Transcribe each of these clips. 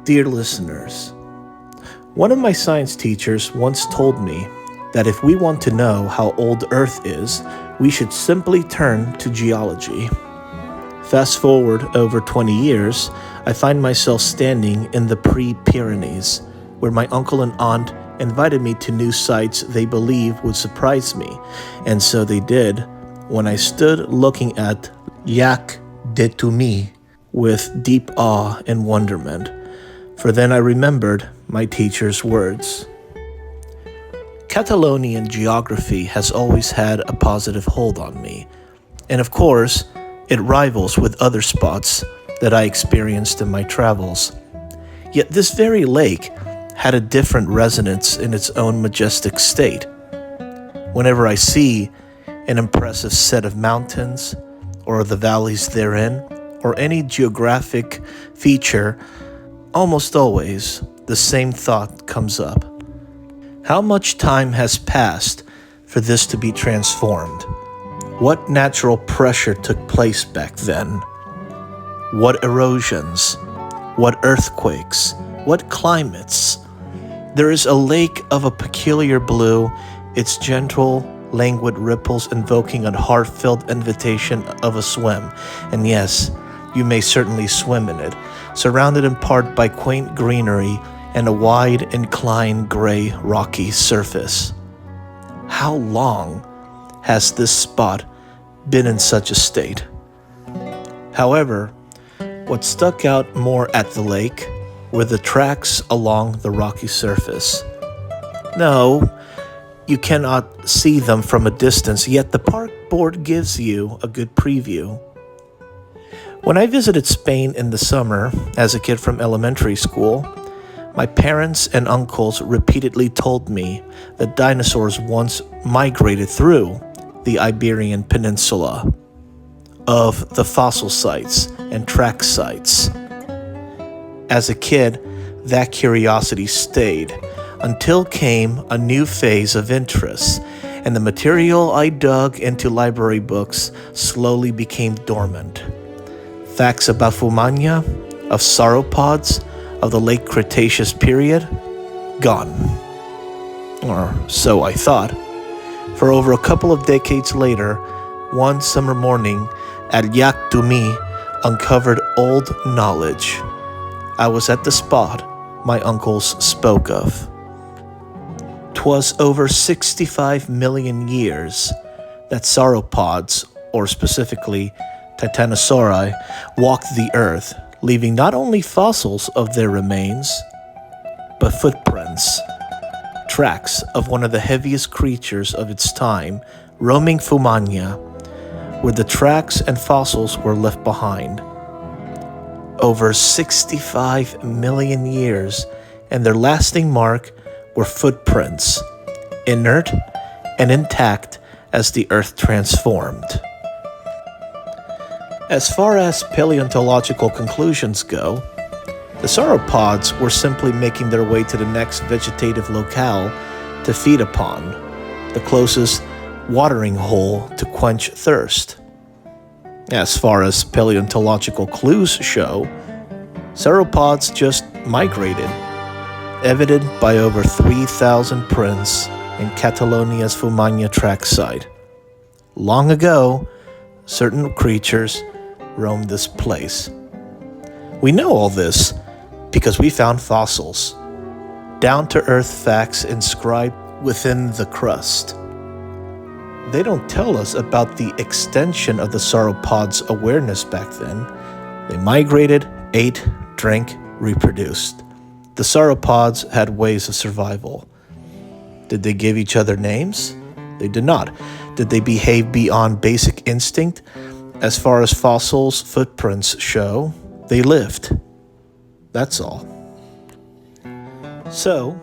Dear listeners, one of my science teachers once told me that if we want to know how old Earth is, we should simply turn to geology. Fast forward over 20 years, I find myself standing in the pre-Pyrenees, where my uncle and aunt invited me to new sites they believe would surprise me, and so they did when I stood looking at Llac de Tumí with deep awe and wonderment, for then I remembered my teacher's words. Catalonian geography has always had a positive hold on me, and of course, it rivals with other spots that I experienced in my travels. Yet this very lake had a different resonance in its own majestic state. Whenever I see an impressive set of mountains, or the valleys therein, or any geographic feature, almost always the same thought comes up. How much time has passed for this to be transformed? What natural pressure took place back then? What erosions? What earthquakes? What climates? There is a lake of a peculiar blue, its gentle, languid ripples invoking a heartfelt invitation of a swim. And yes, you may certainly swim in it, surrounded in part by quaint greenery and a wide, inclined, gray, rocky surface. How long has this spot been in such a state? However, what stuck out more at the lake were the tracks along the rocky surface. No, you cannot see them from a distance, yet the park board gives you a good preview. When I visited Spain in the summer as a kid from elementary school, my parents and uncles repeatedly told me that dinosaurs once migrated through the Iberian Peninsula, of the fossil sites and track sites. As a kid, that curiosity stayed until came a new phase of interest, and the material I dug into library books slowly became dormant. Facts about Fumania, of sauropods, of the late Cretaceous period, gone. Or so I thought. For over a couple of decades later, one summer morning at Llac Tumi uncovered old knowledge. I was at the spot my uncles spoke of. 'Twas over 65 million years that sauropods, or specifically Titanosauri, walked the earth, leaving not only fossils of their remains, but footprints, tracks of one of the heaviest creatures of its time, roaming Fumania, where the tracks and fossils were left behind. Over 65 million years, and their lasting mark were footprints, inert and intact as the earth transformed. As far as paleontological conclusions go, the sauropods were simply making their way to the next vegetative locale to feed upon, the closest watering hole to quench thirst. As far as paleontological clues show, sauropods just migrated, evident by over 3,000 prints in Catalonia's Fumania track site. Long ago, certain creatures roamed this place. We know all this because we found fossils, down-to-earth facts inscribed within the crust. They don't tell us about the extension of the sauropods' awareness back then. They migrated, ate, drank, reproduced. The sauropods had ways of survival. Did they give each other names? They did not. Did they behave beyond basic instinct? As far as fossils' footprints show, they lived. That's all. So,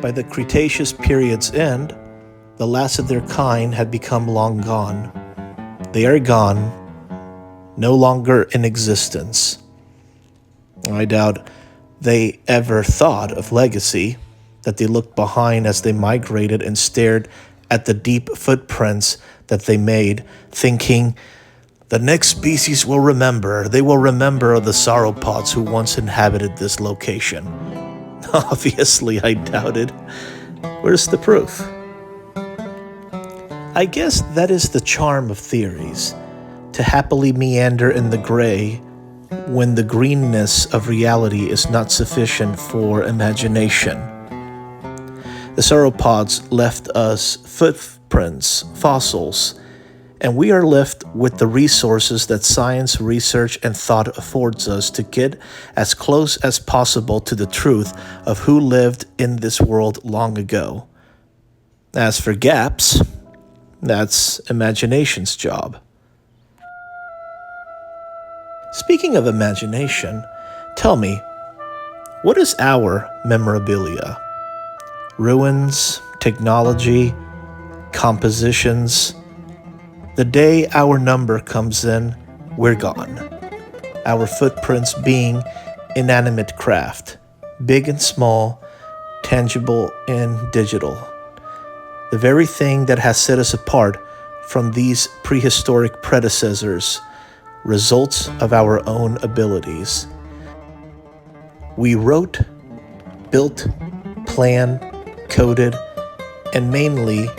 by the Cretaceous period's end, the last of their kind had become long gone. They are gone, no longer in existence. I doubt they ever thought of legacy, that they looked behind as they migrated and stared at the deep footprints that they made, thinking The next species will remember. They will remember the sauropods who once inhabited this location. Obviously, I doubted. Where's the proof? I guess that is the charm of theories, to happily meander in the gray when the greenness of reality is not sufficient for imagination. The sauropods left us footprints, fossils, and we are left with the resources that science, research, and thought affords us to get as close as possible to the truth of who lived in this world long ago. As for gaps, that's imagination's job. Speaking of imagination, tell me, what is our memorabilia? Ruins, technology, compositions. The day our number comes in, we're gone. Our footprints being inanimate craft, big and small, tangible and digital. The very thing that has set us apart from these prehistoric predecessors, results of our own abilities. We wrote, built, planned, coded, and mainly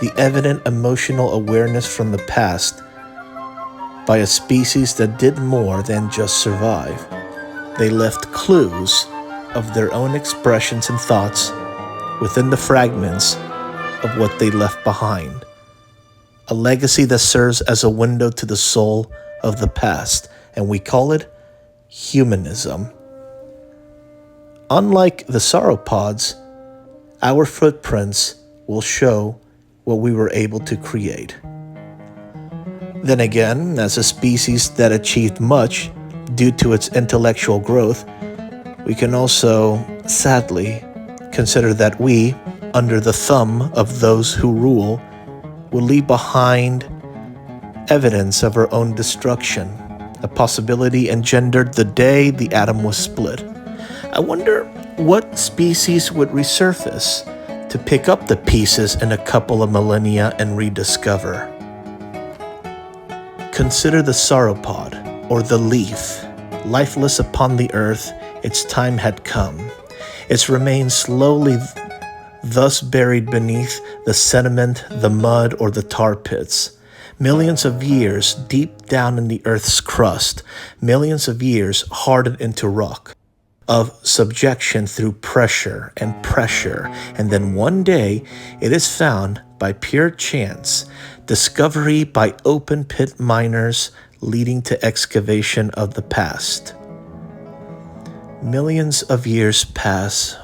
the evident emotional awareness from the past by a species that did more than just survive. They left clues of their own expressions and thoughts within the fragments of what they left behind. A legacy that serves as a window to the soul of the past, and we call it humanism. Unlike the sauropods, our footprints will show what we were able to create. Then again, as a species that achieved much due to its intellectual growth, we can also, sadly, consider that we, under the thumb of those who rule, will leave behind evidence of our own destruction, a possibility engendered the day the atom was split. I wonder what species would resurface to pick up the pieces in a couple of millennia and rediscover. Consider the sauropod, or the leaf. Lifeless upon the earth, its time had come. Its remains slowly thus buried beneath the sediment, the mud, or the tar pits. Millions of years deep down in the earth's crust, millions of years hardened into rock, of subjection through pressure, and then one day it is found by pure chance, discovery by open pit miners leading to excavation of the past. Millions of years pass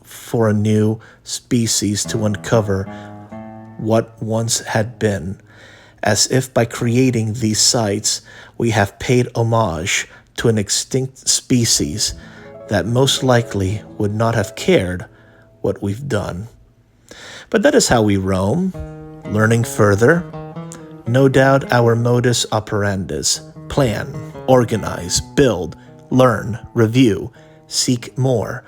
for a new species to uncover what once had been, as if by creating these sites we have paid homage to an extinct species that most likely would not have cared what we've done. But that is how we roam, learning further. No doubt our modus operandis: plan, organize, build, learn, review, seek more.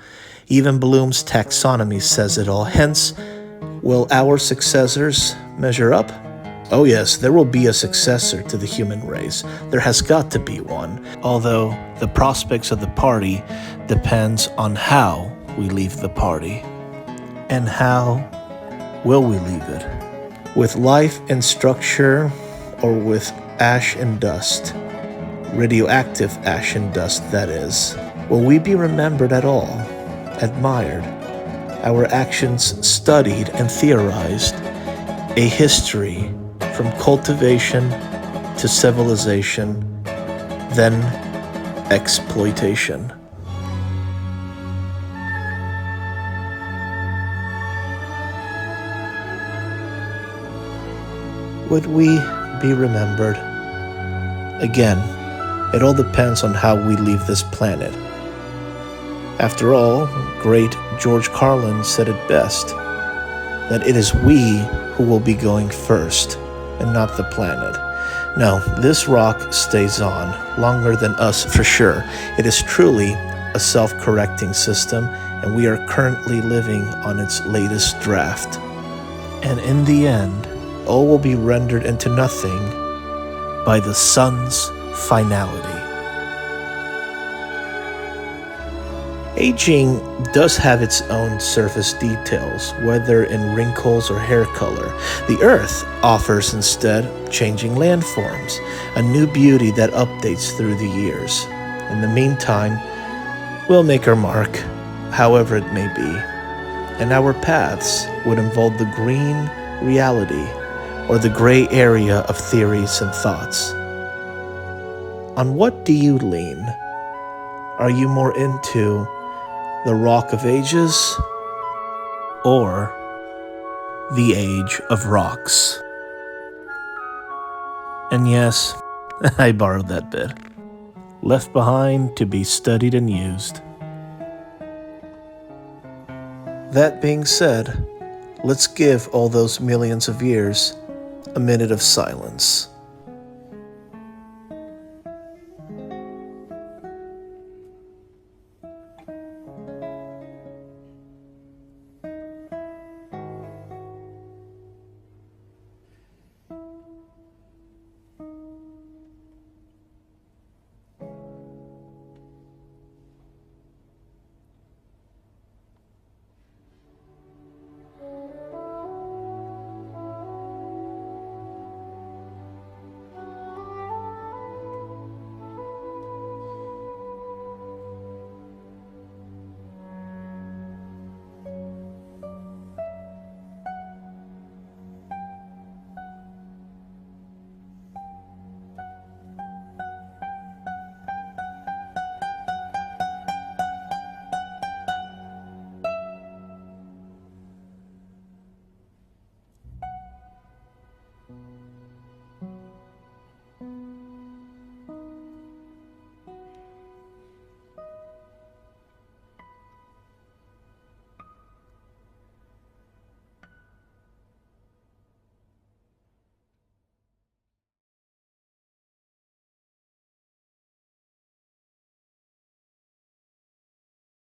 Even Bloom's taxonomy says it all. Hence, will our successors measure up? Oh yes, there will be a successor to the human race. There has got to be one. Although the prospects of the party depends on how we leave the party. And how will we leave it? With life and structure, or with ash and dust? Radioactive ash and dust, that is. Will we be remembered at all? Admired? Our actions studied and theorized? A history from cultivation to civilization, then exploitation. Would we be remembered? Again, it all depends on how we leave this planet. After all, great George Carlin said it best, that it is we who will be going first, and not the planet. No, this rock stays on, longer than us for sure. It is truly a self-correcting system, and we are currently living on its latest draft. And in the end, all will be rendered into nothing by the sun's finality. Aging does have its own surface details, whether in wrinkles or hair color. The Earth offers instead changing landforms, a new beauty that updates through the years. In the meantime, we'll make our mark, however it may be, and our paths would involve the green reality or the gray area of theories and thoughts. On what do you lean? Are you more into the Rock of Ages or the Age of Rocks? And yes, I borrowed that bit. Left behind to be studied and used. That being said, let's give all those millions of years a minute of silence.